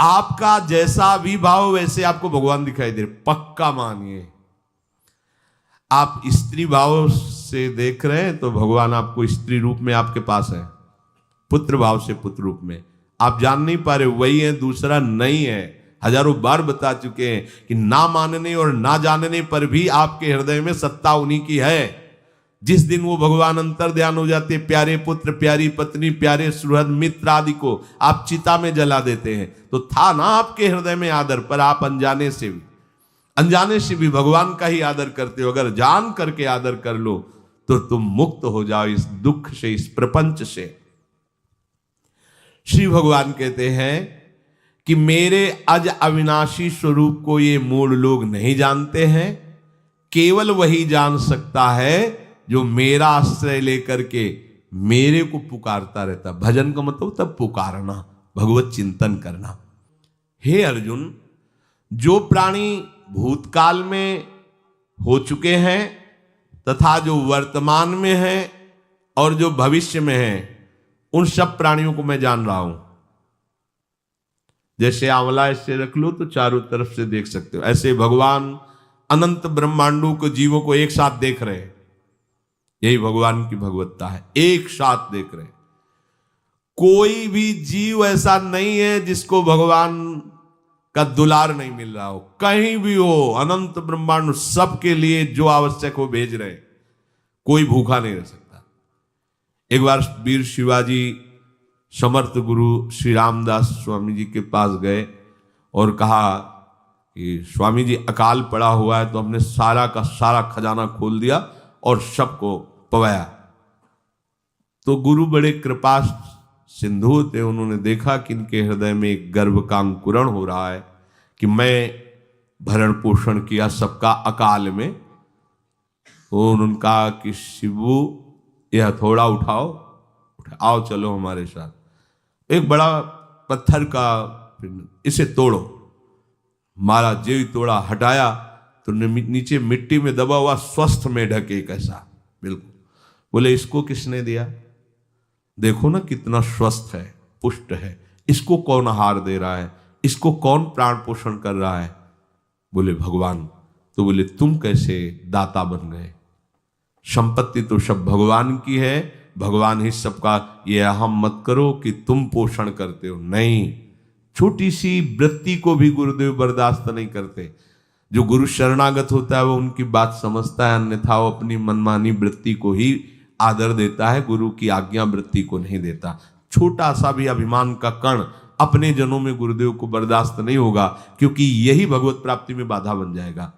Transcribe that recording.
आपका जैसा भी भाव वैसे आपको भगवान दिखाई दे रहे, पक्का मानिए। आप स्त्री भाव से देख रहे हैं तो भगवान आपको स्त्री रूप में आपके पास है, पुत्र भाव से पुत्र रूप में। आप जान नहीं पा रहे, वही है, दूसरा नहीं है। हजारों बार बता चुके हैं कि ना मानने और ना जानने पर भी आपके हृदय में सत्ता उन्हीं की है। जिस दिन वो भगवान अंतर्ध्यान हो जाते, प्यारे पुत्र, प्यारी पत्नी, प्यारे सुहृद मित्र आदि को आप चिता में जला देते हैं, तो था ना आपके हृदय में आदर, पर आप अनजाने से भी भगवान का ही आदर करते हो। अगर जान करके आदर कर लो तो तुम मुक्त हो जाओ इस दुख से, इस प्रपंच से। श्री भगवान कहते हैं कि मेरे अज अविनाशी स्वरूप को ये मूढ़ लोग नहीं जानते हैं, केवल वही जान सकता है जो मेरा आश्रय लेकर के मेरे को पुकारता रहता। भजन का मतलब तब पुकारना, भगवत चिंतन करना। हे अर्जुन, जो प्राणी भूतकाल में हो चुके हैं तथा जो वर्तमान में हैं और जो भविष्य में हैं, उन सब प्राणियों को मैं जान रहा हूं। जैसे आंवला ऐसे रख लो तो चारों तरफ से देख सकते हो, ऐसे भगवान अनंत ब्रह्मांडों को, जीवों को एक साथ देख रहे हैं। यही भगवान की भगवत्ता है, एक साथ देख रहे हैं। कोई भी जीव ऐसा नहीं है जिसको भगवान का दुलार नहीं मिल रहा हो, कहीं भी हो, अनंत ब्रह्मांड सबके लिए जो आवश्यक हो भेज रहे हैं। कोई भूखा नहीं रह सकता। एक बार वीर शिवाजी समर्थ गुरु श्री रामदास स्वामी जी के पास गए और कहा कि स्वामी जी, अकाल पड़ा हुआ है, तो हमने सारा का सारा खजाना खोल दिया और सबको पवाया। तो गुरु बड़े कृपा सिंधु थे, उन्होंने देखा कि इनके हृदय में एक गर्व का अंकुरण हो रहा है कि मैं भरण पोषण किया सबका अकाल में। तो उन्होंने कहा कि शिवू, यह हथौड़ा उठाओ, आओ चलो हमारे साथ। एक बड़ा पत्थर का, इसे तोड़ो। मारा, जेवी तोड़ा, हटाया तो नीचे मिट्टी में दबा हुआ स्वस्थ मेढक एक ऐसा, बिल्कुल। बोले, इसको किसने दिया? देखो ना कितना स्वस्थ है, पुष्ट है, इसको कौन आहार दे रहा है, इसको कौन प्राण पोषण कर रहा है? बोले, भगवान। तो बोले, तुम कैसे दाता बन गए? संपत्ति तो सब भगवान की है, भगवान ही सबका, ये अहम मत करो कि तुम पोषण करते हो। नहीं, छोटी सी वृत्ति को भी गुरुदेव बर्दाश्त नहीं करते। जो गुरु शरणागत होता है वो उनकी बात समझता है, अन्यथा वो अपनी मनमानी वृत्ति को ही आदर देता है, गुरु की आज्ञा वृत्ति को नहीं देता। छोटा सा भी अभिमान का कण अपने जनों में गुरुदेव को बर्दाश्त नहीं होगा, क्योंकि यही भगवत प्राप्ति में बाधा बन जाएगा।